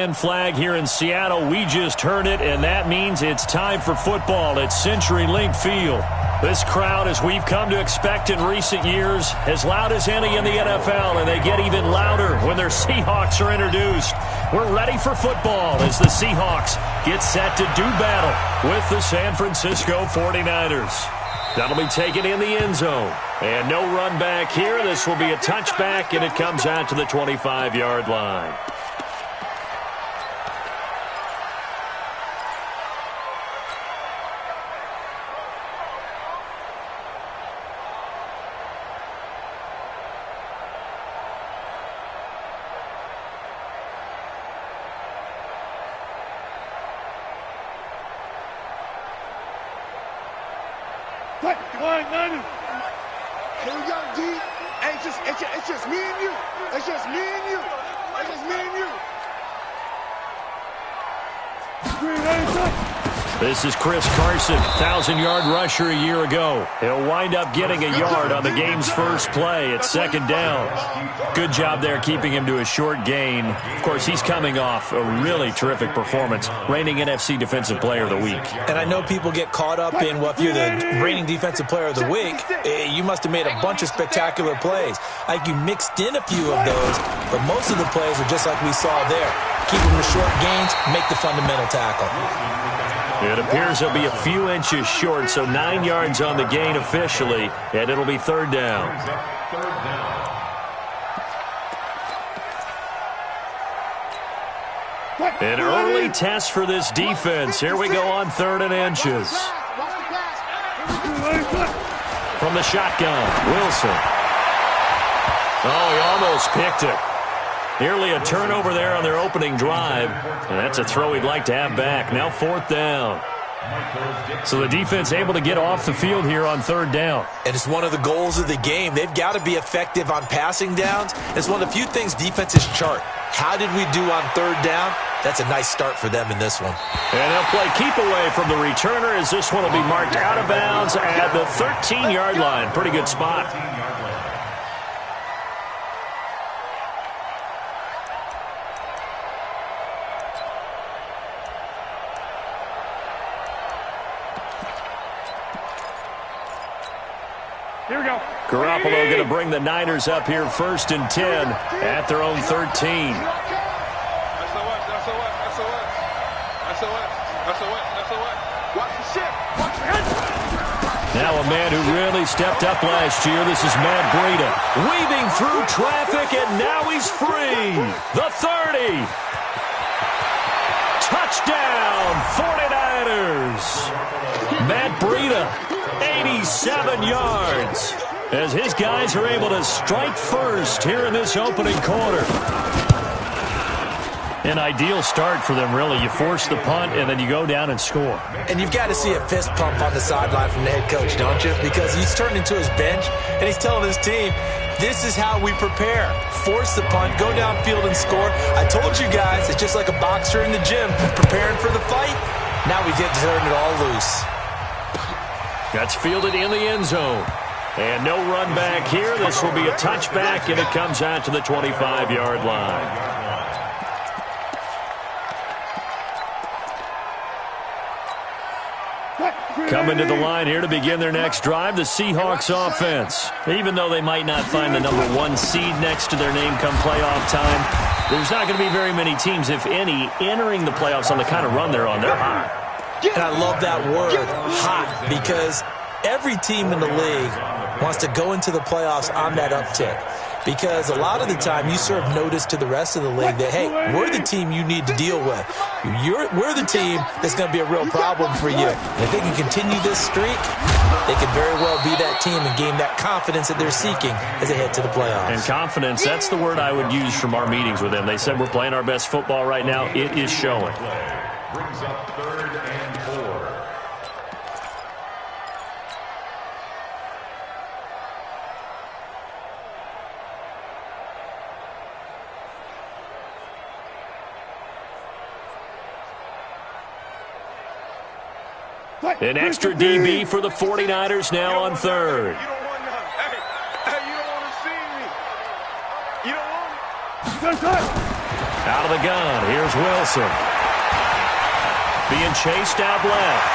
fan flag here in Seattle. We just heard it, and that means it's time for football at CenturyLink Field. This crowd, as we've come to expect in recent years, as loud as any in the NFL, and they get even louder when their Seahawks are introduced. We're ready for football as the Seahawks get set to do battle with the San Francisco 49ers. That'll be taken in the end zone. And no run back here. This will be a touchback, and it comes out to the 25-yard line. Here we go, D. It's just me and you. It's just me and you. It's just me and you. This is Chris Carson, 1,000-yard rusher a year ago. He'll wind up getting a yard on the game's first play at second down. Good job there keeping him to a short gain. Of course, he's coming off a really terrific performance, reigning NFC Defensive Player of the Week. And I know people get caught up in, well, if you're the reigning Defensive Player of the Week, you must have made a bunch of spectacular plays. I think you mixed in a few of those, but most of the plays are just like we saw there. Keep them to short gains, make the fundamental tackle. It appears he'll be a few inches short, so 9 yards on the gain officially, and it'll be third down. An early test for this defense. Here we go on 3rd and inches. From the shotgun, Wilson. Oh, he almost picked it. Nearly a turnover there on their opening drive. And that's a throw he'd like to have back. Now 4th down. So the defense able to get off the field here on 3rd down. And it's one of the goals of the game. They've got to be effective on passing downs. It's one of the few things defenses chart. How did we do on 3rd down? That's a nice start for them in this one. And they'll play keep away from the returner as this one will be marked out of bounds at the 13-yard line. Pretty good spot. Here we go. Garoppolo going to bring the Niners up here 1st and 10 at their own 13. Now a man who really stepped up last year. This is Matt Breida. Weaving through traffic, and now he's free. The 30. Touchdown, 49ers. Matt Breida, 87 yards. As his guys are able to strike first here in this opening quarter. An ideal start for them, really. You force the punt, and then you go down and score. And you've got to see a fist pump on the sideline from the head coach, don't you? Because he's turned into his bench, and he's telling his team, this is how we prepare. Force the punt, go downfield and score. I told you guys, it's just like a boxer in the gym preparing for the fight. Now we get to turn it all loose. That's fielded in the end zone. And no run back here. This will be a touchback, and it comes out to the 25-yard line. Coming to the line here to begin their next drive, the Seahawks offense. Even though they might not find the #1 seed next to their name come playoff time, there's not going to be very many teams, if any, entering the playoffs on the kind of run they're on. They're hot. And I love that word, hot, because every team in the league wants to go into the playoffs on that uptick. Because a lot of the time you serve notice to the rest of the league that, hey, we're the team you need to deal with. We're the team that's going to be a real problem for you. And if they can continue this streak, they could very well be that team and gain that confidence that they're seeking as they head to the playoffs. And confidence, that's the word I would use from our meetings with them. They said we're playing our best football right now. It is showing. Brings up 3rd and 4. An extra DB for the 49ers now on 3rd. You don't want none. Hey, you don't want to see me. You don't want me. Out of the gun, here's Wilson. Being chased out left.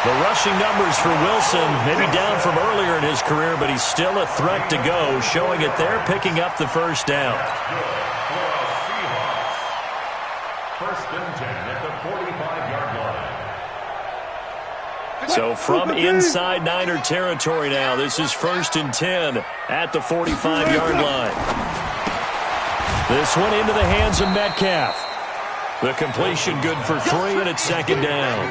The rushing numbers for Wilson, maybe down from earlier in his career, but he's still a threat to go, showing it there, picking up the first down. First and 10 at the 45-yard line. So from inside Niner territory now, this is first and 10 at the 45-yard line. This one into the hands of Metcalf. The completion good for 3, and it's second down.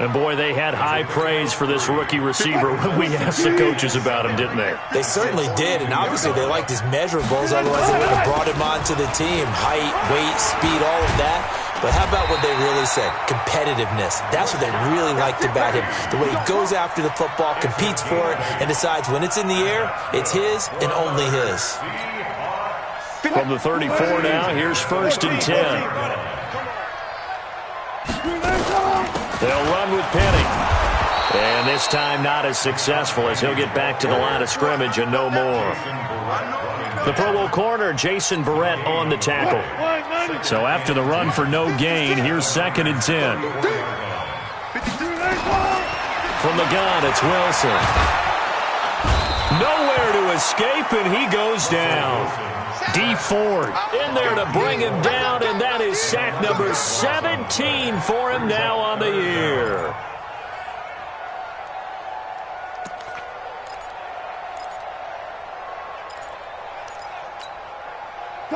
And, boy, they had high praise for this rookie receiver when we asked the coaches about him, didn't they? They certainly did, and obviously they liked his measurables. Otherwise, they would have brought him onto the team. Height, weight, speed, all of that. But how about what they really said? Competitiveness. That's what they really liked about him. The way he goes after the football, competes for it, and decides when it's in the air, it's his and only his. From the 34 now, here's first and 10. They'll run with Penny. And this time not as successful as he'll get back to the line of scrimmage and no more. The Pro Bowl corner, Jason Verrett, on the tackle. So after the run for no gain, here's second and 10. From the gun, it's Wilson. Nowhere to escape, and he goes down. D. Ford in there to bring him down, and that is sack number 17 for him now on the year.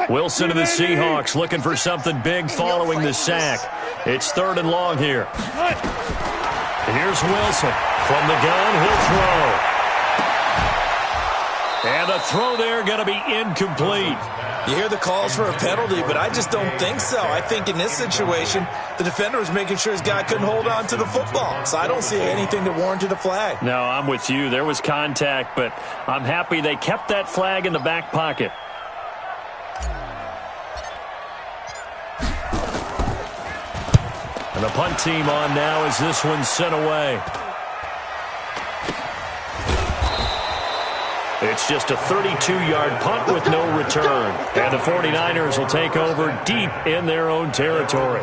Wilson to the Seahawks looking for something big following the sack. It's third and long here. Here's Wilson. From the gun, he'll throw. And the throw there going to be incomplete. You hear the calls for a penalty, but I just don't think so. I think in this situation, the defender was making sure his guy couldn't hold on to the football. So I don't see anything that warranted a flag. No, I'm with you. There was contact, but I'm happy they kept that flag in the back pocket. And the punt team on now as this one's sent away. It's just a 32-yard punt with no return. And the 49ers will take over deep in their own territory.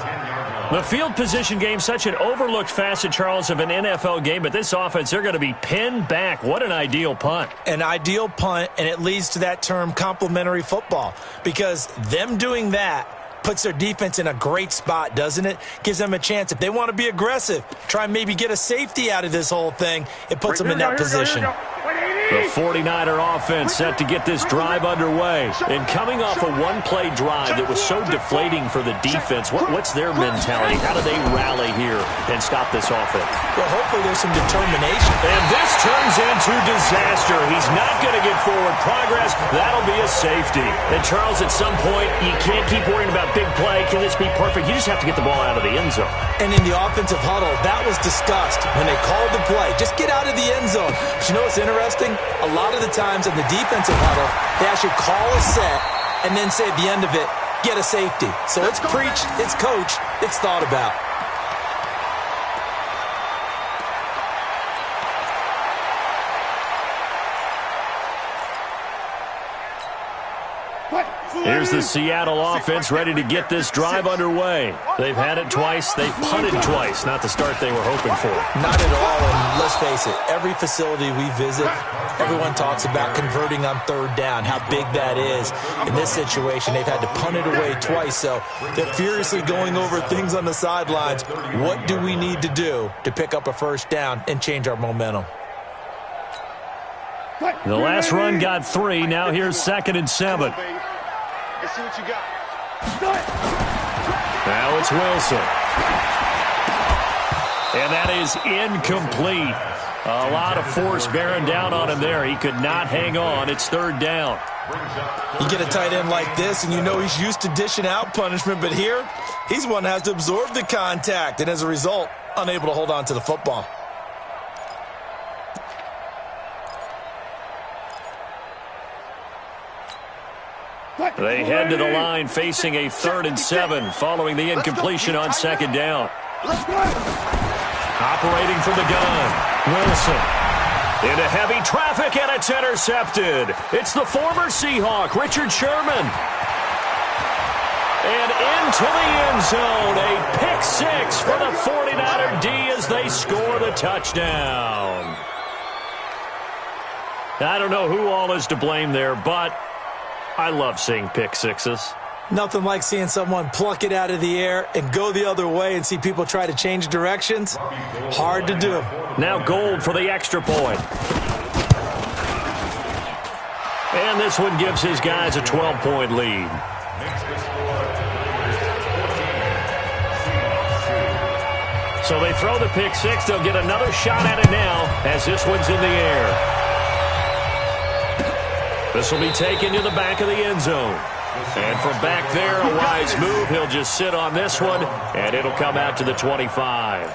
The field position game, such an overlooked facet, Charles, of an NFL game. But this offense, they're going to be pinned back. What an ideal punt. An ideal punt, and it leads to that term complementary football. Because them doing that puts their defense in a great spot, doesn't it? Gives them a chance. If they want to be aggressive, try and maybe get a safety out of this whole thing, it puts them in that position. The 49er offense set to get this drive underway. And coming off a one-play drive that was so deflating for the defense, what's their mentality? How do they rally here and stop this offense? Well, hopefully there's some determination. And this turns into disaster. He's not going to get forward progress. That'll be a safety. And, Charles, at some point, you can't keep worrying about big play. Can this be perfect? You just have to get the ball out of the end zone. And in the offensive huddle, that was discussed when they called the play. Just get out of the end zone. But you know what's interesting? A lot of the times in the defensive huddle, they actually call a set and then say at the end of it, get a safety. So it's preached, it's coached, it's thought about. Here's the Seattle offense ready to get this drive underway. They've had it twice. They've punted twice. Not the start they were hoping for. Not at all. And let's face it, every facility we visit, everyone talks about converting on third down, how big that is. In this situation, they've had to punt it away twice. So they're furiously going over things on the sidelines. What do we need to do to pick up a first down and change our momentum? The last run got 3. Now here's second and 7. Let's see what you got. Now it's Wilson. And that is incomplete. A lot of force bearing down on him there. He could not hang on. It's third down. You get a tight end like this, and you know he's used to dishing out punishment, but here, he's one that has to absorb the contact, and as a result, unable to hold on to the football. They head to the line facing a 3rd and 7 following the incompletion on second down. Operating from the gun, Wilson. Into heavy traffic, and it's intercepted. It's the former Seahawk, Richard Sherman. And into the end zone, a pick six for the 49er D as they score the touchdown. I don't know who all is to blame there, but I love seeing pick sixes. Nothing like seeing someone pluck it out of the air and go the other way and see people try to change directions. Hard to do. Now Gold for the extra point. And this one gives his guys a 12-point lead. So they throw the pick six. They'll get another shot at it now as this one's in the air. This will be taken to the back of the end zone. And from back there, a wise move. He'll just sit on this one, and it'll come out to the 25.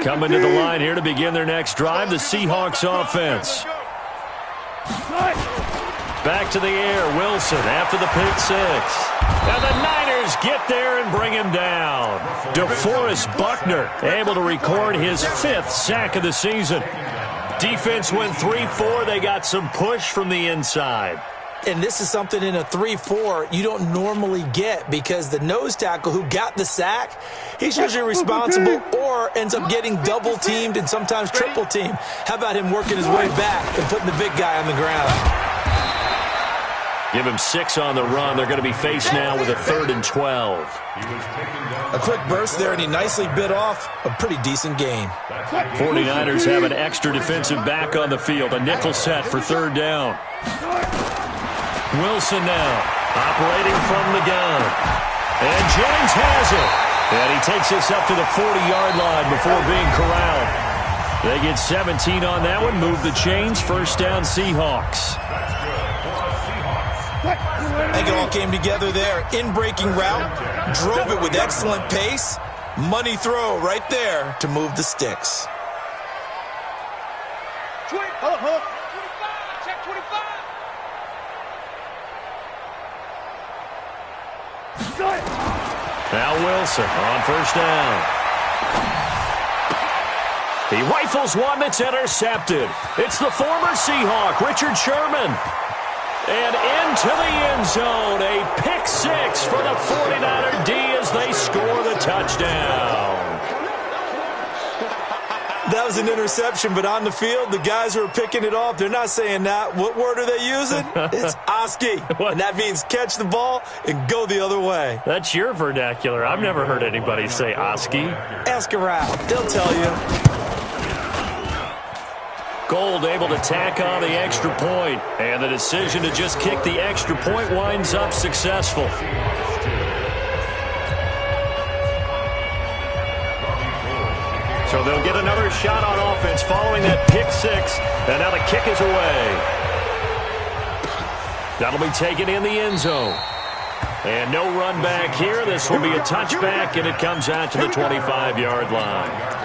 Coming to the line here to begin their next drive, the Seahawks offense. Back to the air, Wilson after the pick six. Now the Niners get there and bring him down. DeForest Buckner able to record his 5th sack of the season. Defense went 3-4. They got some push from the inside. And this is something in a 3-4 you don't normally get because the nose tackle who got the sack, he's usually responsible or ends up getting double-teamed and sometimes triple-teamed. How about him working his way back and putting the big guy on the ground? Give him 6 on the run. They're going to be faced now with a 3rd and 12. A quick burst there, and he nicely bit off a pretty decent gain. 49ers have an extra defensive back on the field. A nickel set for 3rd down. Wilson now operating from the gun. And Jennings has it. And he takes this up to the 40-yard line before being corralled. They get 17 on that one. Move the chains. 1st down Seahawks. I think it all came together there. In-breaking route, drove it with excellent pace. Money throw right there to move the sticks. Check 25. Now Wilson on 1st down. He rifles one that's intercepted. It's the former Seahawk, Richard Sherman. And into the end zone, a pick six for the 49er D as they score the touchdown. That was an interception, but on the field, the guys who are picking it off, they're not saying that. What word are they using? It's Oski, and that means catch the ball and go the other way. That's your vernacular. I've never heard anybody say Oski. Ask around. They'll tell you. Gold able to tack on the extra point, and the decision to just kick the extra point winds up successful. So they'll get another shot on offense following that pick six, and now the kick is away. That'll be taken in the end zone. And no run back here. This will be a touchback, and it comes out to the 25-yard line.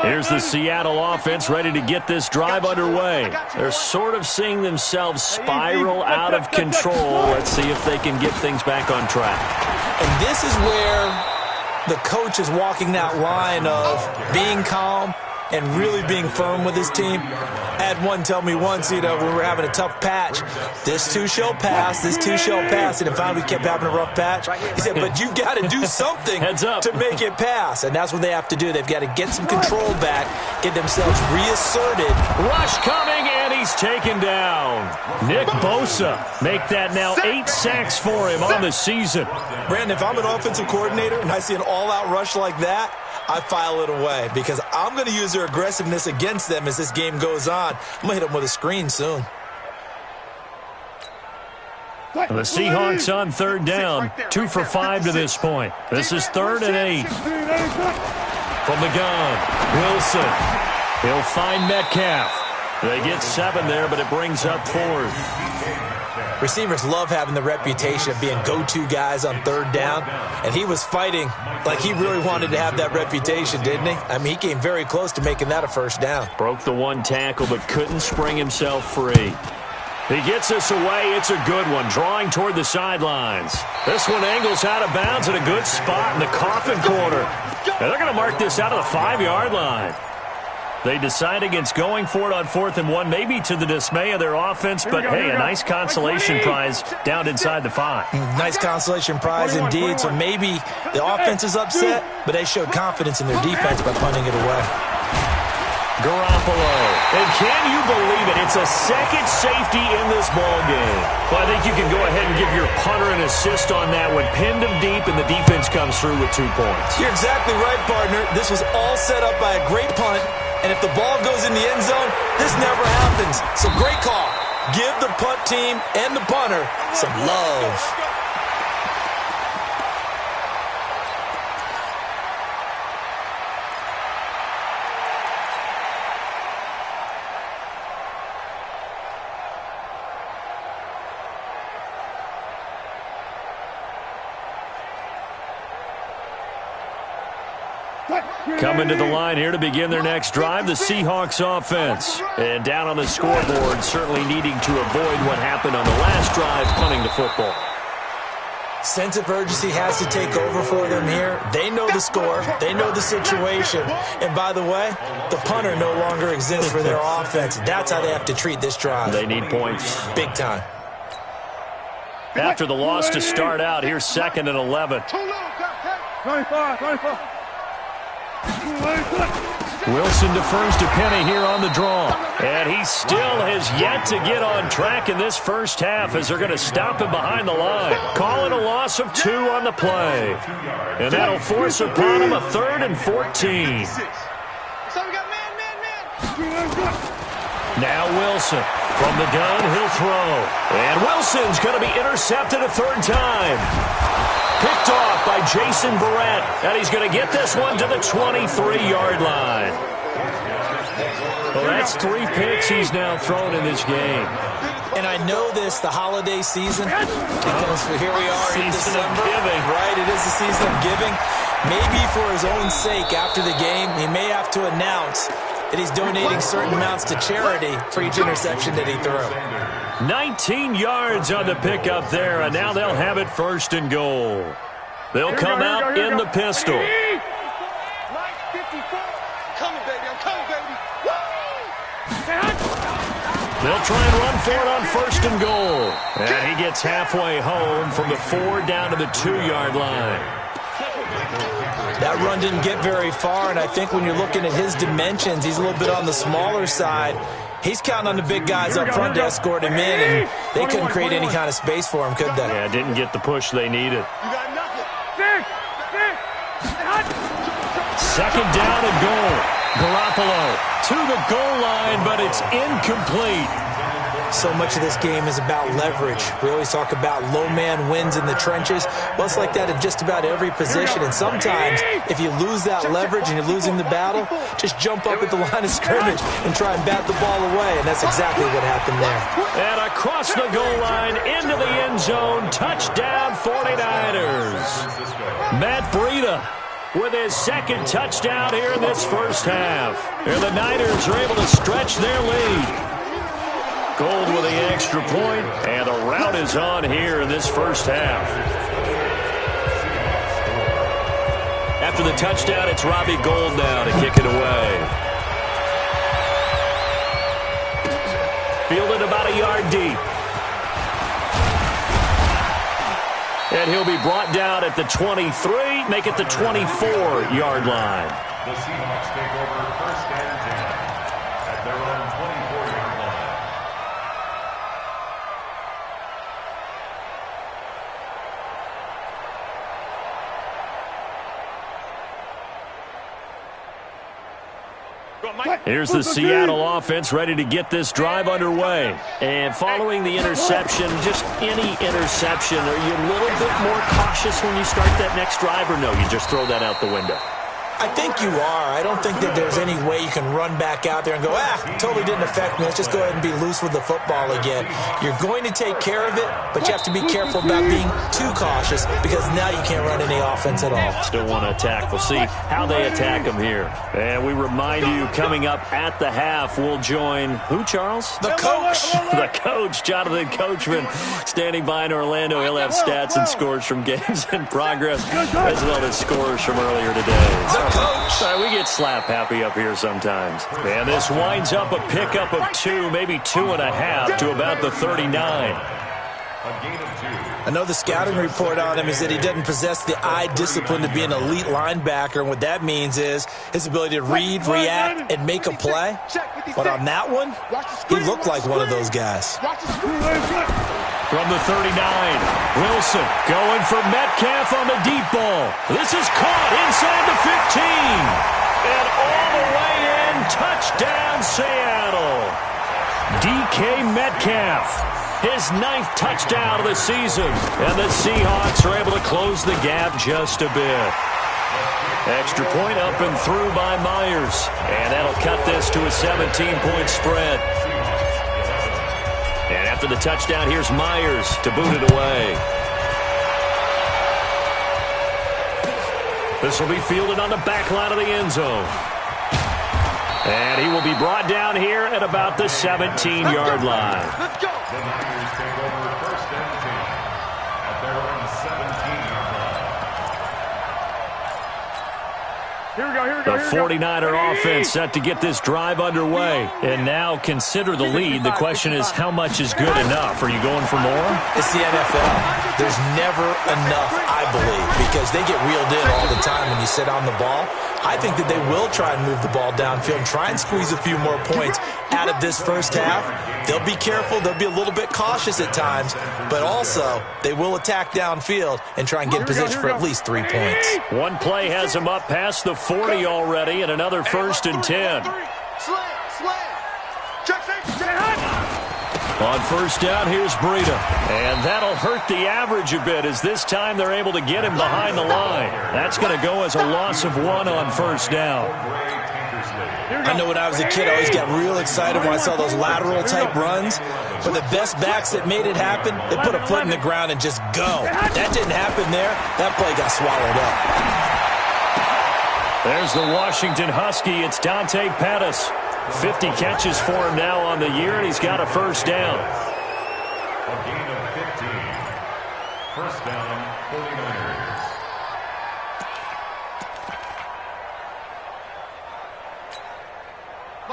Here's the Seattle offense ready to get this drive underway. They're sort of seeing themselves spiral out of control. Let's see if they can get things back on track. And this is where the coach is walking that line of being calm and really being firm with his team. I had one tell me once, when we were having a tough patch, this too shall pass, this too shall pass. And finally we kept having a rough patch. He said, but you've got to do something to make it pass. And that's what they have to do. They've got to get some control back, get themselves reasserted. Rush coming, and he's taken down. Nick Bosa make that now 8 sacks for him on the season. Brandon, if I'm an offensive coordinator and I see an all-out rush like that, I file it away because I'm going to use their aggressiveness against them as this game goes on. I'm going to hit them with a screen soon. The Seahawks on 3rd down, 2 for 5 to this point. This is 3rd and 8. From the gun, Wilson. He'll find Metcalf. They get 7 there, but it brings up 4th. Receivers love having the reputation of being go-to guys on third down, and he was fighting like he really wanted to have that reputation, didn't he? I mean, he came very close to making that a first down. Broke the one tackle but couldn't spring himself free. He gets this away. It's a good one, drawing toward the sidelines. This one angles out of bounds at a good spot in the coffin corner. And they're going to mark this out of the 5-yard line. They decide against going for it on 4th and 1, maybe to the dismay of their offense, but hey, a nice consolation prize down inside the 5. Nice consolation prize indeed. So maybe the offense is upset, but they showed confidence in their defense by punting it away. Garoppolo. And can you believe it? It's a second safety in this ball game. Well, I think you can go ahead and give your punter an assist on that one. Pinned him deep, and the defense comes through with 2 points. You're exactly right, partner. This was all set up by a great punt, and if the ball goes in the end zone, this never happens. So great call. Give the punt team and the punter some love. Coming to the line here to begin their next drive, the Seahawks offense. And down on the scoreboard, certainly needing to avoid what happened on the last drive, punting the football. Sense of urgency has to take over for them here. They know the score. They know the situation. And by the way, the punter no longer exists for their offense. That's how they have to treat this drive. They need points. Big time. After the loss to start out, here's 2nd and 11. 25. Wilson defers to Penny here on the draw. And he still has yet to get on track in this first half as they're going to stop him behind the line. Call it a loss of 2 on the play. And that'll force upon him a 3rd and 14. Now Wilson from the gun, he'll throw. And Wilson's going to be intercepted a 3rd time. Picked off by Jason Verrett, and he's going to get this one to the 23-yard line. Well, that's 3 picks he's now thrown in this game. And I know this, the holiday season, because here we are in December. Right, it is the season of giving. Maybe for his own sake, after the game, he may have to announce that he's donating certain amounts to charity for each interception that he threw. 19 yards on the pickup there, and now they'll have it 1st and goal. They'll come out in the pistol. They'll try and run for it on 1st and goal. And he gets halfway home from the 4 down to the 2-yard line. That run didn't get very far, and I think when you're looking at his dimensions, he's a little bit on the smaller side. He's counting on the big guys up front to escort him in, and they couldn't create any kind of space for him, could they? Yeah, didn't get the push they needed. 2nd down and goal. Garoppolo to the goal line, but it's incomplete. So much of this game is about leverage. We always talk about low man wins in the trenches. Well, it's like that in just about every position. And sometimes, if you lose that leverage and you're losing the battle, just jump up at the line of scrimmage and try and bat the ball away. And that's exactly what happened there. And across the goal line, into the end zone, touchdown 49ers. Matt Breida with his 2nd touchdown here in this first half. And the Niners are able to stretch their lead. Gold with the extra point, and the rout is on here in this first half. After the touchdown, it's Robbie Gould now to kick it away. Fielded about a yard deep. And he'll be brought down at the 23, make it the 24-yard line. The Seahawks take over 1st and 10 at their own 24-yard line. Here's the Seattle offense ready to get this drive underway. And following the interception, just any interception, are you a little bit more cautious when you start that next drive, or no, you just throw that out the window? I think you are. I don't think that there's any way you can run back out there and go, totally didn't affect me. Let's just go ahead and be loose with the football again. You're going to take care of it, but you have to be careful about being too cautious because now you can't run any offense at all. Still want to attack. We'll see how they attack them here. And we remind you, coming up at the half, we'll join who, Charles? The coach. The coach, Jonathan Coachman, standing by in Orlando. He'll have stats and scores from games in progress, as well as scores from earlier today. The coach. Sorry, we get slap happy up here sometimes. And this winds up a pickup of 2, maybe 2.5 to about the 39. I know the scouting report on him is that he doesn't possess the eye discipline to be an elite linebacker, and what that means is his ability to read, react, and make a play. But on that one, he looked like one of those guys. From the 39, Wilson going for Metcalf on the deep ball. This is caught inside the 15. And all the way in, touchdown Seattle. DK Metcalf, his 9th touchdown of the season. And the Seahawks are able to close the gap just a bit. Extra point up and through by Myers. And that'll cut this to a 17-point spread. And after the touchdown, here's Myers to boot it away. This will be fielded on the back line of the end zone. And he will be brought down here at about the 17-yard line. Let's go. The Niners take over 1st and 10 at their own 17-yard line. Here we go. The 49er offense set to get this drive underway. And now consider the lead. The question is, how much is good enough? Are you going for more? It's the NFL. There's never enough, I believe, because they get reeled in all the time when you sit on the ball. I think that they will try and move the ball downfield and try and squeeze a few more points out of this first half. They'll be careful. They'll be a little bit cautious at times, but also they will attack downfield and try and get in position for at least 3 points. One play has him up past the 40 already, and another 1st and 10. On 1st down, here's Breida. And that'll hurt the average a bit, as this time they're able to get him behind the line. That's going to go as a loss of 1 on 1st down. I know when I was a kid, I always got real excited when I saw those lateral-type runs. But the best backs that made it happen, they put a foot in the ground and just go. That didn't happen there. That play got swallowed up. There's the Washington Husky. It's Dante Pettis. 50 catches for him now on the year, and he's got a 1st down. A gain of 15. 1st down, 49ers.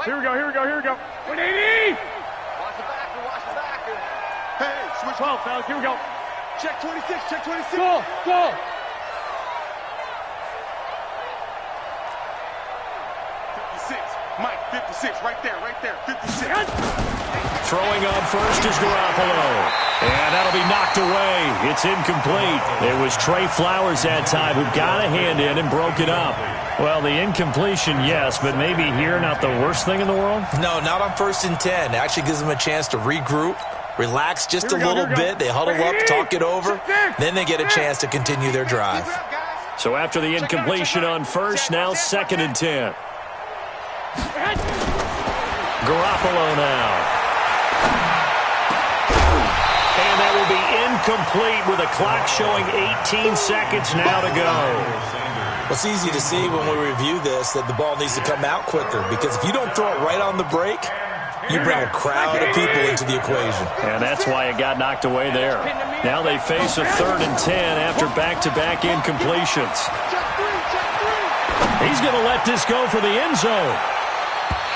Here we go. 180. Watch the backer. Hey, switch 12, fellas. Here we go. Check 26. Go. 56. Mike, 56. Right there. 56. Throwing on first is Garoppolo. And that'll be knocked away. It's incomplete. It was Trey Flowers that time who got a hand in and broke it up. Well, the incompletion, yes, but maybe here not the worst thing in the world? No, not on 1st and 10. It actually gives them a chance to regroup, relax just a little bit. They huddle up, talk it over. Then they get a chance to continue their drive. So after the incompletion on 1st, now 2nd and 10. Garoppolo now. And that will be incomplete with a clock showing 18 seconds now to go. Well, it's easy to see when we review this that the ball needs to come out quicker, because if you don't throw it right on the break, you bring a crowd of people into the equation. And that's why it got knocked away there. Now they face a 3rd and 10 after back-to-back incompletions. He's going to let this go for the end zone.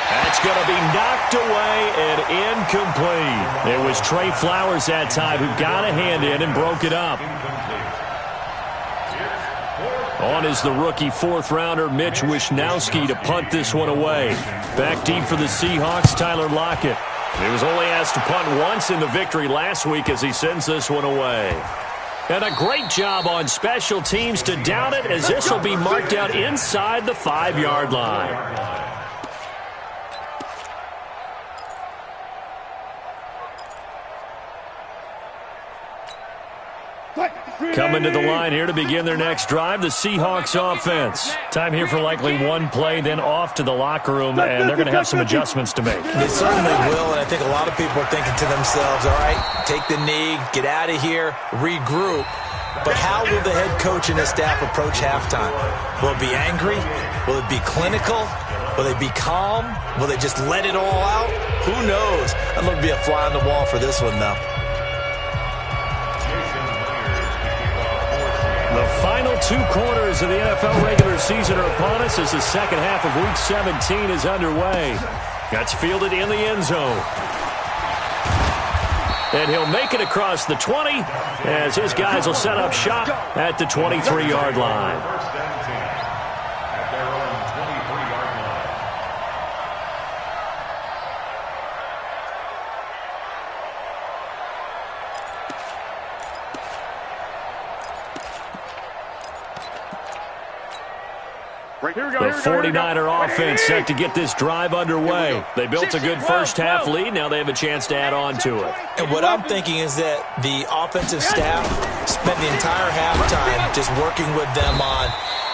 That's going to be knocked away and incomplete. It was Trey Flowers that time who got a hand in and broke it up. On is the rookie 4th-rounder Mitch Wishnowsky to punt this one away. Back deep for the Seahawks, Tyler Lockett. He was only asked to punt once in the victory last week as he sends this one away. And a great job on special teams to down it, as this will be marked out inside the 5-yard line. Coming to the line here to begin their next drive, the Seahawks offense. Time here for likely one play, then off to the locker room, and they're going to have some adjustments to make. They certainly will, and I think a lot of people are thinking to themselves, all right, take the knee, get out of here, regroup. But how will the head coach and his staff approach halftime? Will it be angry? Will it be clinical? Will they be calm? Will they just let it all out? Who knows? I'm going to be a fly on the wall for this one, though. The final 2 quarters of the NFL regular season are upon us as the second half of Week 17 is underway. That's fielded in the end zone. And he'll make it across the 20 as his guys will set up shop at the 23-yard line. First and 10 at their own 23-yard line. The 49er offense set to get this drive underway. They built a good first half lead. Now they have a chance to add on to it. And what I'm thinking is that the offensive staff spent the entire halftime just working with them on,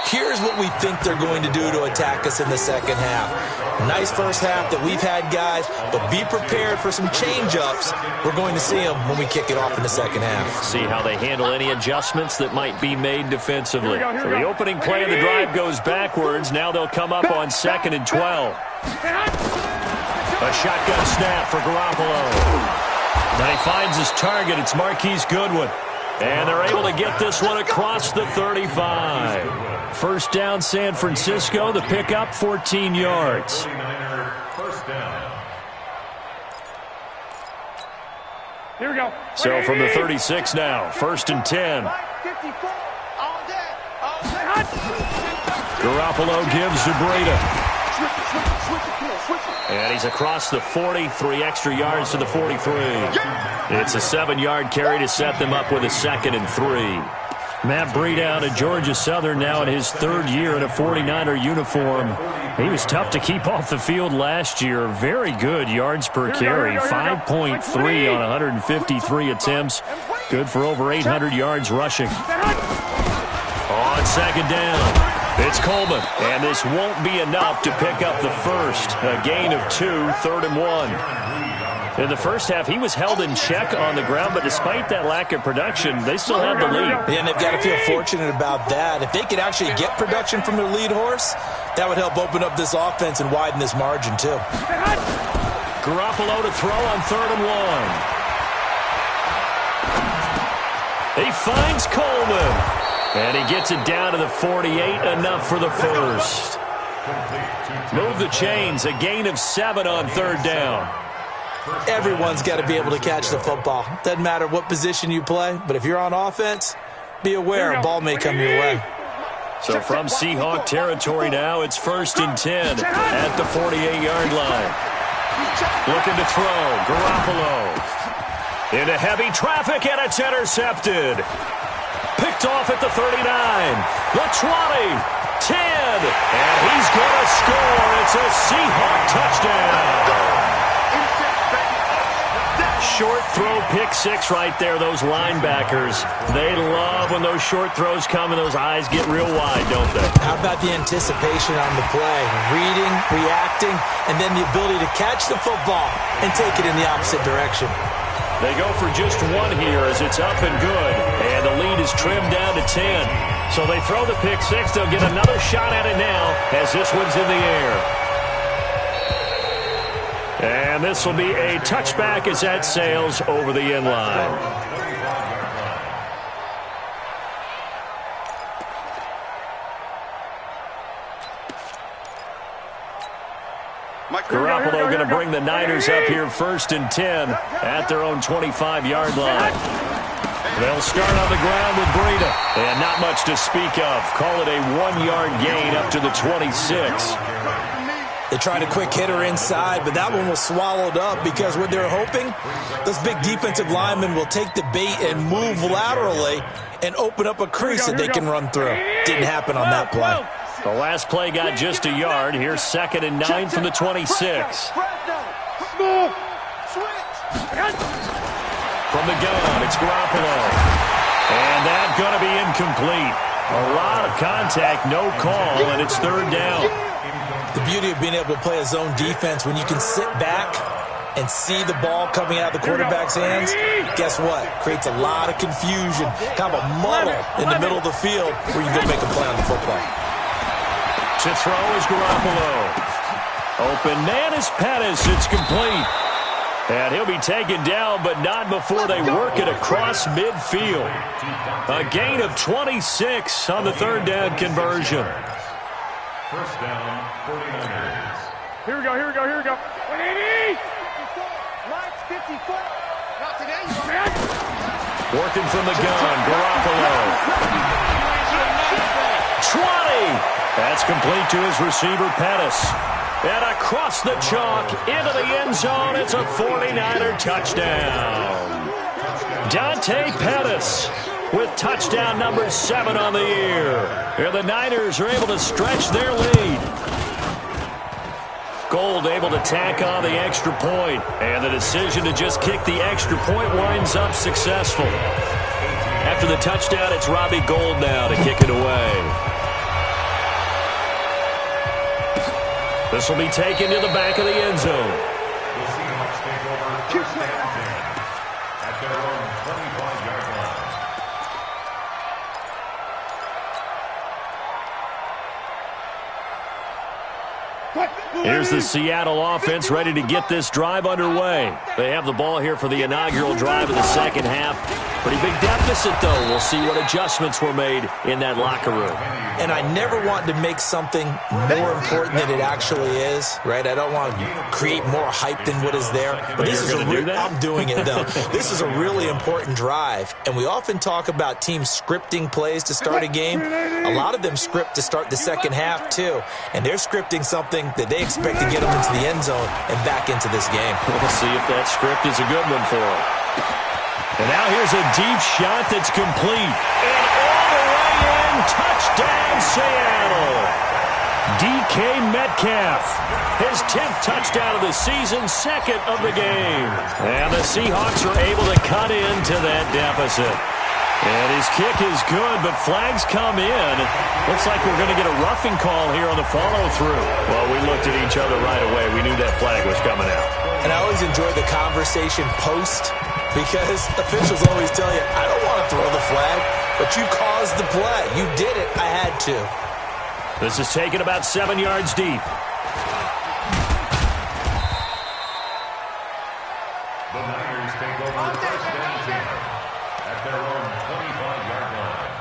here's what we think they're going to do to attack us in the second half. Nice first half that we've had, guys, but be prepared for some change-ups. We're going to see them when we kick it off in the second half. See how they handle any adjustments that might be made defensively. So the opening play of the drive goes backwards. Now they'll come up on 2nd and 12. A shotgun snap for Garoppolo. Now he finds his target. It's Marquise Goodwin. And they're able to get this one across the 35. First down, San Francisco. The pickup, 14 yards. First down. Here we go. So from the 36 now, 1st and 10. Garoppolo gives to Breida. And he's across the 40, 3 extra yards to the 43. It's a 7-yard carry to set them up with a 2nd and 3. Matt Breida out of Georgia Southern now in his 3rd year in a 49er uniform. He was tough to keep off the field last year. Very good yards per carry, 5.3 on 153 attempts. Good for over 800 yards rushing. On 2nd down. It's Coleman, and this won't be enough to pick up the first. A gain of 2, 3rd and 1. In the first half, he was held in check on the ground, but despite that lack of production, they still have the lead. And they've got to feel fortunate about that. If they could actually get production from their lead horse, that would help open up this offense and widen this margin, too. Garoppolo to throw on 3rd and 1. He finds Coleman. And he gets it down to the 48, enough for the first. Move the chains, a gain of 7 on 3rd down. Everyone's got to be able to catch the football. Doesn't matter what position you play, but if you're on offense, be aware a ball may come your way. So from Seahawk territory now, it's 1st and 10 at the 48-yard line. Looking to throw, Garoppolo. Into heavy traffic, and it's intercepted. Picked off at the 39, the 20, 10, and he's going to score. It's a Seahawk touchdown. Short throw, pick 6 right there, those linebackers. They love when those short throws come and those eyes get real wide, don't they? How about the anticipation on the play? Reading, reacting, and then the ability to catch the football and take it in the opposite direction. They go for just 1 here as it's up and good. And the lead is trimmed down to 10. So they throw the pick 6. They'll get another shot at it now as this one's in the air. And this will be a touchback as that sails over the end line. Garoppolo going to bring the Niners up here 1st and 10 at their own 25-yard line. They'll start on the ground with Breida. And not much to speak of. Call it a 1-yard gain up to the 26. They tried a quick hitter inside, but that one was swallowed up because what they're hoping, those big defensive linemen will take the bait and move laterally and open up a crease that they can run through. Didn't happen on that play. The last play got just a yard. Here's 2nd and 9 from the 26. From the gun, it's Garoppolo. And A lot of contact, no call, and it's third down. The beauty of being able to play a zone defense when you can sit back and see the ball coming out of the quarterback's hands, guess what? Creates a lot of confusion, kind of a muddle in the middle of the field where you can go make a play on the football. To throw is Garoppolo. Open man is Pettis. It's complete. And he'll be taken down, but not before they work it across midfield. A gain of 26 on the third down conversion. First down, 49ers. Here we go, here we go, here we go. 180! 50 foot. Not today, man. Working from the gun, Garoppolo. 20! That's complete to his receiver, Pettis. And across the chalk, into the end zone, it's a 49er touchdown. Dante Pettis with touchdown number 7 on the year. And the Niners are able to stretch their lead. Gold able to tack on the extra point, and the decision to just kick the extra point winds up successful. After the touchdown, it's Robbie Gould now to kick it away. This will be taken to the back of the end zone. The Seahawks take over first and 10 at their own 25-yard line. Here's the Seattle offense ready to get this drive underway. They have the ball here for the inaugural drive of the second half. Pretty big deficit, though. We'll see what adjustments were made in that locker room. And I never want to make something more important than it actually is, right? I don't want to create more hype than what is there. But this is I'm doing it, though. This is a really important drive. And we often talk about teams scripting plays to start a game. A lot of them script to start the second half, too. And they're scripting something that they expect to get them into the end zone and back into this game. We'll see if that script is a good one for them. And now here's a deep shot that's complete. And all the way in, touchdown Seattle. DK Metcalf, his 10th touchdown of the season, 2nd of the game. And the Seahawks are able to cut into that deficit. And his kick is good, but flags come in. Looks like we're going to get a roughing call here on the follow-through. Well, we looked at each other right away. We knew that flag was coming out. And I always enjoy the conversation post, because officials always tell you, I don't want to throw the flag, but you caused the play. You did it. I had to. This is taken about 7 yards deep. The Niners take over first and 10 at their own 25-yard line.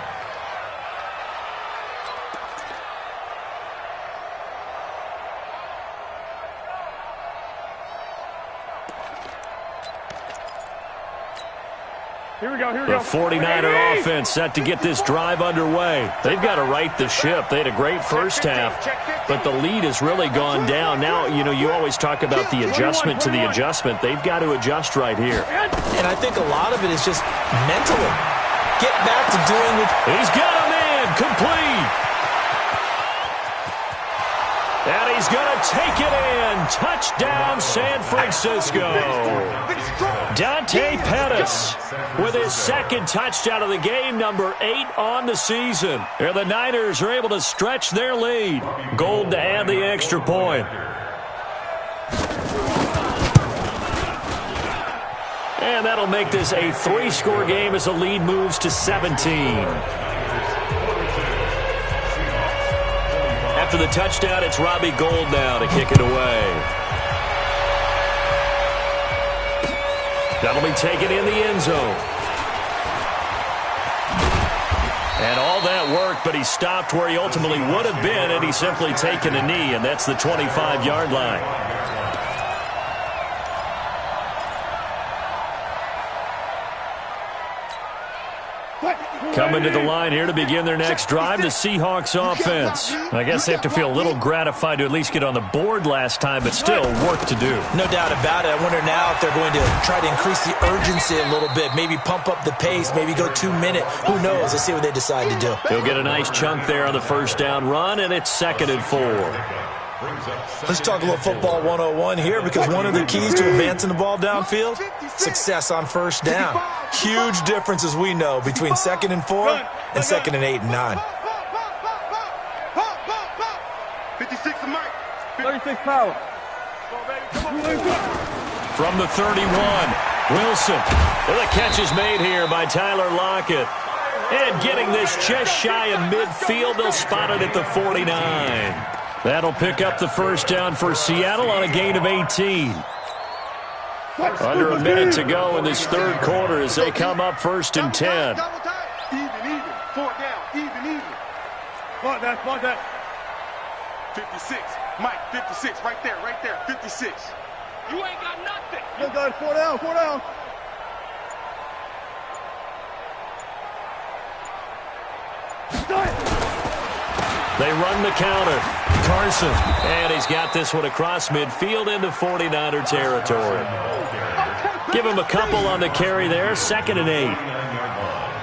Here we go, here we go. The 49er offense set to get this drive underway. They've got to right the ship. They had a great first half, but the lead has really gone down. Now, you always talk about the adjustment to the adjustment. They've got to adjust right here. And I think a lot of it is just mentally. Get back to doing it. He's got a man complete. And he's going to take it in. Touchdown, San Francisco. Dante Pettis with his 2nd touchdown of the game, number 8 on the season. And the Niners are able to stretch their lead. Gold to add the extra point. And that'll make this a 3-score game as the lead moves to 17. After the touchdown, it's Robbie Gould now to kick it away. That'll be taken in the end zone. And all that work, but he stopped where he ultimately would have been had he simply taken a knee, and that's the 25-yard line. Coming to the line here to begin their next drive, the Seahawks offense. I guess they have to feel a little gratified to at least get on the board last time, but still work to do. No doubt about it. I wonder now if they're going to try to increase the urgency a little bit, maybe pump up the pace, maybe go 2-minute. Who knows? Let's see what they decide to do. He'll get a nice chunk there on the first down run, and it's 2nd and 4. Let's talk a little football 101 here, because one of the keys to advancing the ball downfield, success on first down. Huge difference, as we know, between 2nd and 4 and 2nd and 8 and 9. 26 power. From the 31, Wilson. Well, the catch is made here by Tyler Lockett. And getting this just shy of midfield, they'll spot it at the 49. That'll pick up the first down for Seattle on a gain of 18. Under a minute to go in this third quarter as they come up first and 10. Even. 4 down. Even. Spot that. 56. Mike, 56. Right there. 56. You ain't got nothing. You got 4 down. They run the counter. Carson. And he's got this one across midfield into 49er territory. Give him a couple on the carry there. 2nd and 8.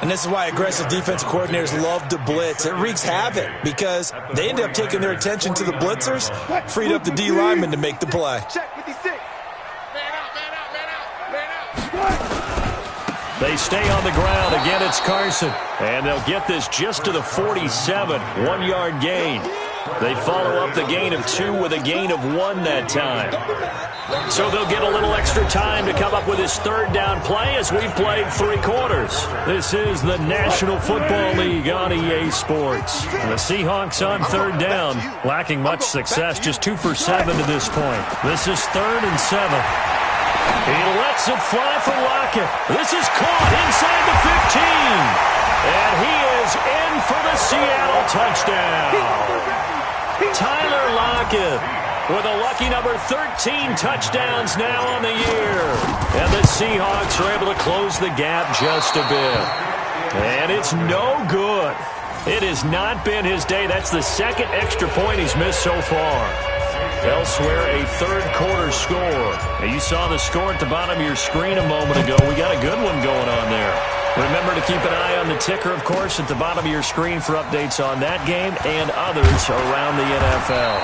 And this is why aggressive defensive coordinators love to blitz. It wreaks havoc because they end up taking their attention to the blitzers, freed up the D lineman to make the play. Check 56. Man out. They stay on the ground. Again, it's Carson. And they'll get this just to the 47. 1-yard gain. They follow up the gain of 2 with a gain of 1 that time. So they'll get a little extra time to come up with his third down play as we've played 3 quarters. This is the National Football League on EA Sports. The Seahawks on third down, lacking much success, just 2 for 7 to this point. This is 3rd and 7. He lets it fly for Lockett. This is caught inside the 15. And he is in for the Seattle touchdown. Tyler Lockett with a lucky number 13 touchdowns now on the year. And the Seahawks are able to close the gap just a bit. And it's no good. It has not been his day. That's the 2nd extra point he's missed so far. Elsewhere, a third quarter score. Now, you saw the score at the bottom of your screen a moment ago. We got a good one going on there. Remember to keep an eye on the ticker, of course, at the bottom of your screen for updates on that game and others around the NFL.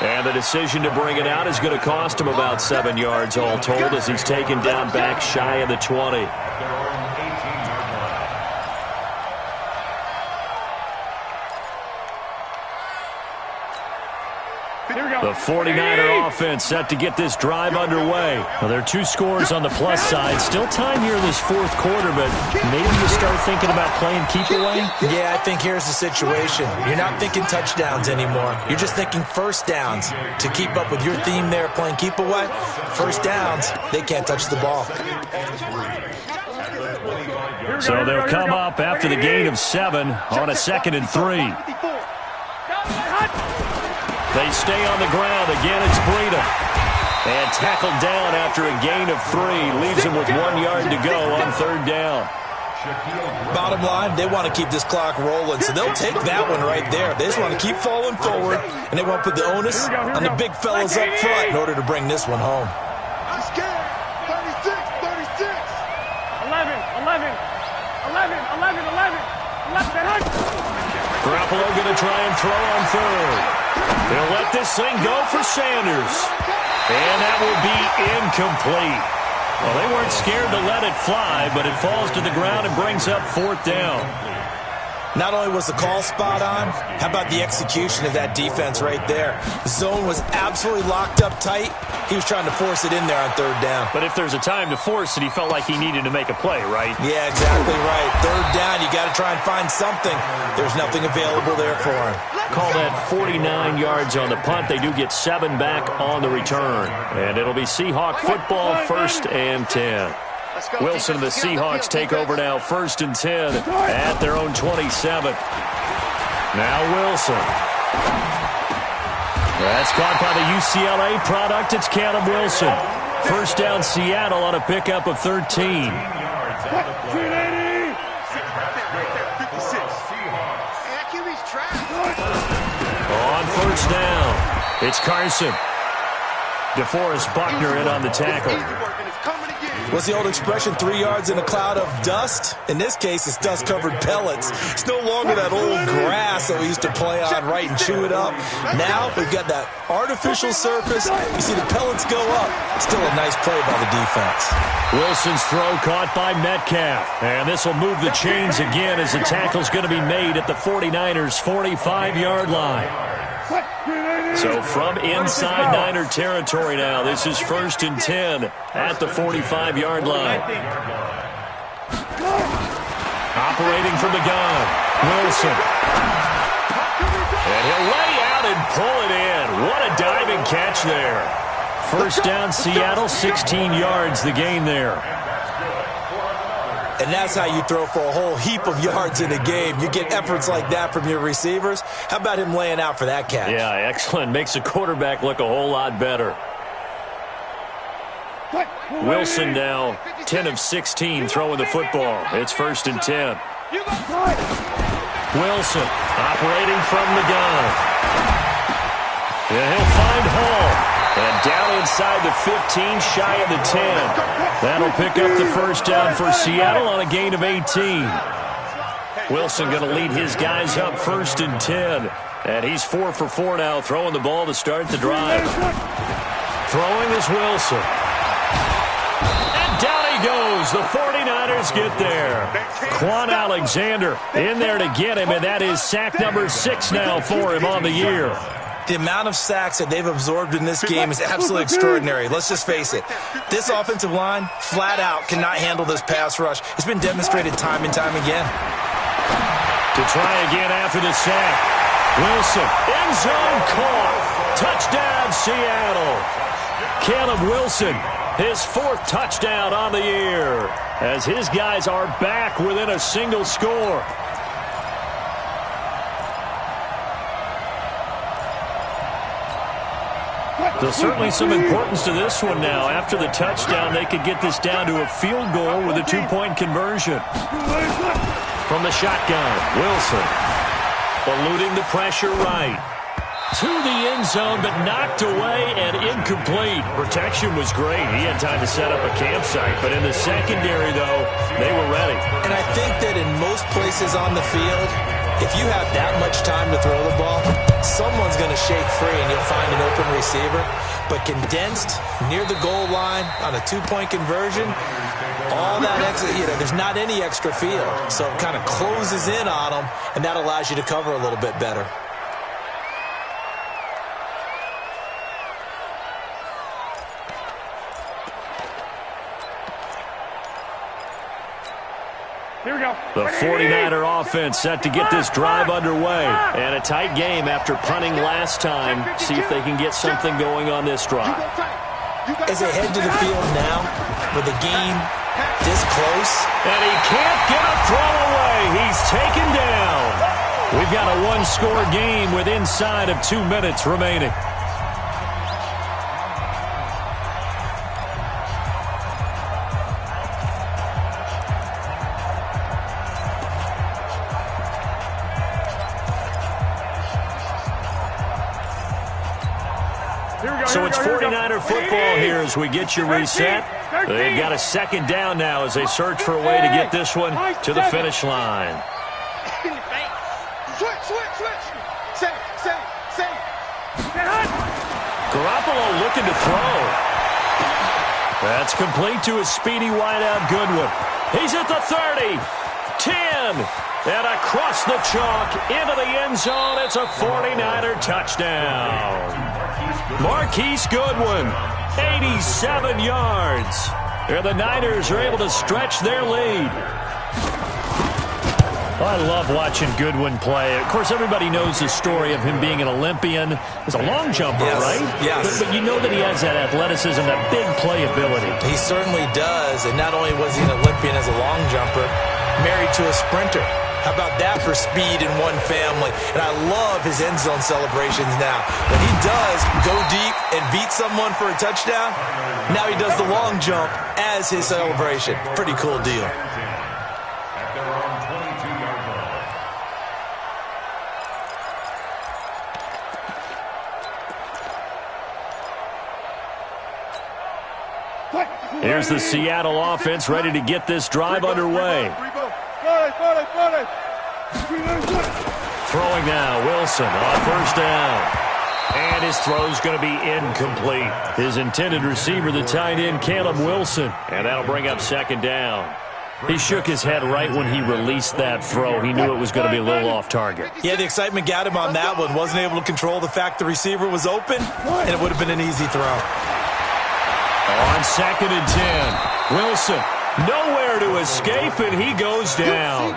And the decision to bring it out is going to cost him about 7 yards all told as he's taken down back shy of the 20. The 49er offense set to get this drive underway. Well, there are 2 scores on the plus side. Still time here in this 4th quarter, but maybe you start thinking about playing keep away? Yeah, I think here's the situation. You're not thinking touchdowns anymore. You're just thinking first downs. To keep up with your theme there, playing keep away, first downs, they can't touch the ball. So they'll come up after the gain of 7 on a 2nd and 3. They stay on the ground. Again, it's Breida. And tackled down after a gain of 3. Leaves him with 1 yard to go on third down. Bottom line, they want to keep this clock rolling, so they'll take that one right there. They just want to keep falling forward, and they want to put the onus on the big fellas up front in order to bring this one home. I'm scared. 36. 11. Garoppolo going to try and throw on third. They'll let this thing go for Sanders. And that will be incomplete. Well, they weren't scared to let it fly, but it falls to the ground and brings up 4th down. Not only was the call spot on, how about the execution of that defense right there? The zone was absolutely locked up tight. He was trying to force it in there on third down. But if there's a time to force it, he felt like he needed to make a play, right? Yeah, exactly right. Third down, you got to try and find something. There's nothing available there for him. Call that 49 yards on the punt. They do get 7 back on the return. And it'll be Seahawk football, 1st and 10. Wilson and the Seahawks take over now, 1st and 10 at their own 27. Now Wilson. That's caught by the UCLA product. It's Caleb Wilson. First down Seattle on a pickup of 13. On first down, it's Carson. DeForest Buckner in on the tackle. What's the old expression, 3 yards in a cloud of dust? In this case, it's dust-covered pellets. It's no longer that old grass that we used to play on, right, and chew it up. Now we've got that artificial surface. You see the pellets go up. Still a nice play by the defense. Wilson's throw caught by Metcalf. And this will move the chains again as the tackle's going to be made at the 49ers' 45-yard line. So from inside Niner territory now, this is 1st and 10 at the 45-yard line. Operating from the gun, Wilson. And he'll lay out and pull it in. What a diving catch there. First down, Seattle, 16 yards the gain there. And that's how you throw for a whole heap of yards in a game. You get efforts like that from your receivers. How about him laying out for that catch? Yeah, excellent. Makes the quarterback look a whole lot better. Wilson now 10 of 16 throwing the football. It's 1st and 10. Wilson operating from the gun. And he'll find Hall. And down inside the 15, shy of the 10. That'll pick up the first down for Seattle on a gain of 18. Wilson going to lead his guys up 1st and 10. And he's 4 for 4 now, throwing the ball to start the drive. Throwing is Wilson. And down he goes. The 49ers get there. Quan Alexander in there to get him, and that is sack number 6 now for him on the year. The amount of sacks that they've absorbed in this game is absolutely extraordinary. Let's just face it. This offensive line, flat out, cannot handle this pass rush. It's been demonstrated time and time again. To try again after the sack. Wilson, end zone caught. Touchdown, Seattle. Caleb Wilson, his 4th touchdown on the year, as his guys are back within a single score. There's certainly some importance to this one now. After the touchdown, they could get this down to a field goal with a 2-point conversion. From the shotgun, Wilson eluding the pressure right. To the end zone, but knocked away and incomplete. Protection was great. He had time to set up a campsite, but in the secondary, though, they were ready. And I think that in most places on the field, if you have that much time to throw the ball, someone's going to shake free and you'll find an open receiver. But condensed near the goal line on a 2-point conversion, all that extra, there's not any extra field. So it kind of closes in on them, and that allows you to cover a little bit better. Here we go. The 49er offense set to get this drive underway. And a tight game after punting last time. See if they can get something going on this drive. As they head to the field now, with the game this close. And he can't get a throw away. He's taken down. We've got a 1-score game with inside of 2 minutes remaining. So it's 49er football here as we get you reset. They've got a 2nd down now as they search for a way to get this one to the finish line. Garoppolo looking to throw. That's complete to his speedy wideout Goodwin. He's at the 30, 10, and across the chalk into the end zone. It's a 49er touchdown. Marquise Goodwin, 87 yards. And the Niners are able to stretch their lead. I love watching Goodwin play. Of course, everybody knows the story of him being an Olympian. He's a long jumper, right? Yes. But you know that he has that athleticism, that big playability. He certainly does. And not only was he an Olympian as a long jumper, married to a sprinter. How about that for speed in one family? And I love his end zone celebrations now. When he does go deep and beat someone for a touchdown, now he does the long jump as his celebration. Pretty cool deal. At their own 22-yard line. Here's the Seattle offense ready to get this drive underway. Throwing now, Wilson on 1st down. And his throw's going to be incomplete. His intended receiver, the tight end, Caleb Wilson. And that'll bring up 2nd down. He shook his head right when he released that throw. He knew it was going to be a little off target. Yeah, the excitement got him on that one. Wasn't able to control the fact the receiver was open, and it would have been an easy throw. On 2nd and 10, Wilson nowhere to escape, and he goes down.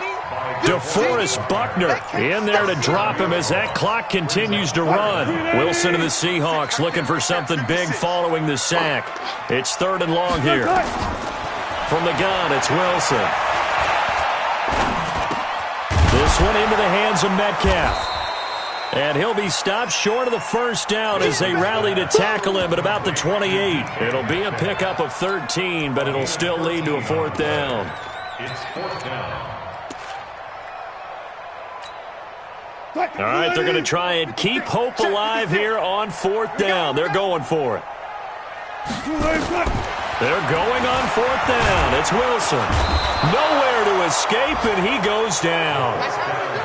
DeForest Buckner in there to drop him as that clock continues to run. Wilson and the Seahawks looking for something big following the sack. It's 3rd and long here. From the gun, it's Wilson. This one into the hands of Metcalf. And he'll be stopped short of the first down as they rally to tackle him at about the 28. It'll be a pickup of 13, but it'll still lead to a 4th down. It's 4th down. All right, they're going to try and keep hope alive here on 4th down. They're going for it. They're going on 4th down. It's Wilson. Nowhere to escape, and he goes down.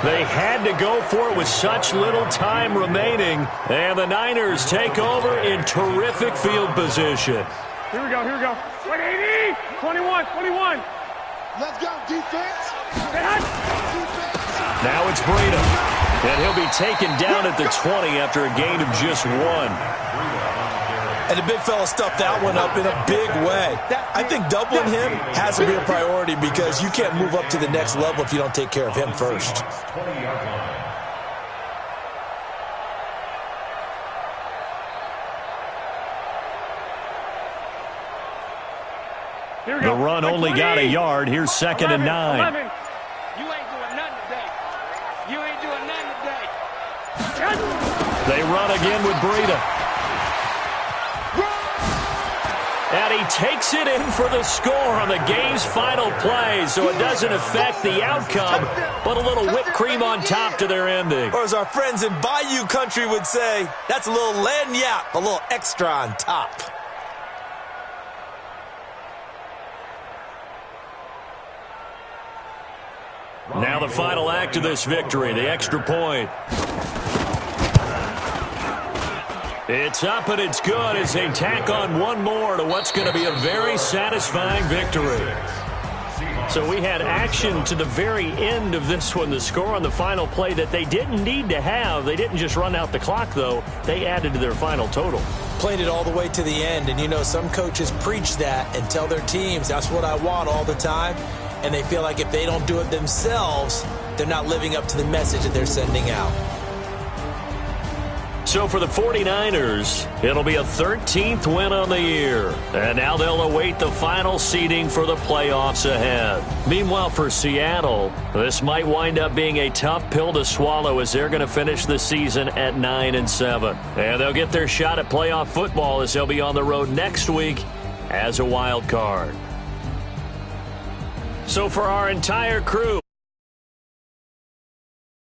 They had to go for it with such little time remaining, and the Niners take over in terrific field position. Here we go, here we go. 180, 21, 21. Let's go, defense. Now it's Breida. And he'll be taken down at the 20 after a gain of just 1. And the big fella stuffed that one up in a big way. I think doubling him has to be a priority because you can't move up to the next level if you don't take care of him first. 20-yard line. The run only got a yard. Here's 2nd and 9. 11. You ain't doing nothing today. You ain't doing nothing today. They run again with Breida. And he takes it in for the score on the game's final play, so it doesn't affect the outcome, but a little whipped cream on top to their ending. Or as our friends in Bayou Country would say, that's a little lagniappe, a little extra on top. Now the final act of this victory, the extra point. It's up and it's good as they tack on one more to what's going to be a very satisfying victory. So we had action to the very end of this one, the score on the final play that they didn't need to have. They didn't just run out the clock, though. They added to their final total. Played it all the way to the end, and you know some coaches preach that and tell their teams, that's what I want all the time. And they feel like if they don't do it themselves, they're not living up to the message that they're sending out. So for the 49ers, it'll be a 13th win on the year. And now they'll await the final seeding for the playoffs ahead. Meanwhile, for Seattle, this might wind up being a tough pill to swallow as they're going to finish the season at 9-7. And they'll get their shot at playoff football as they'll be on the road next week as a wild card. So for our entire crew,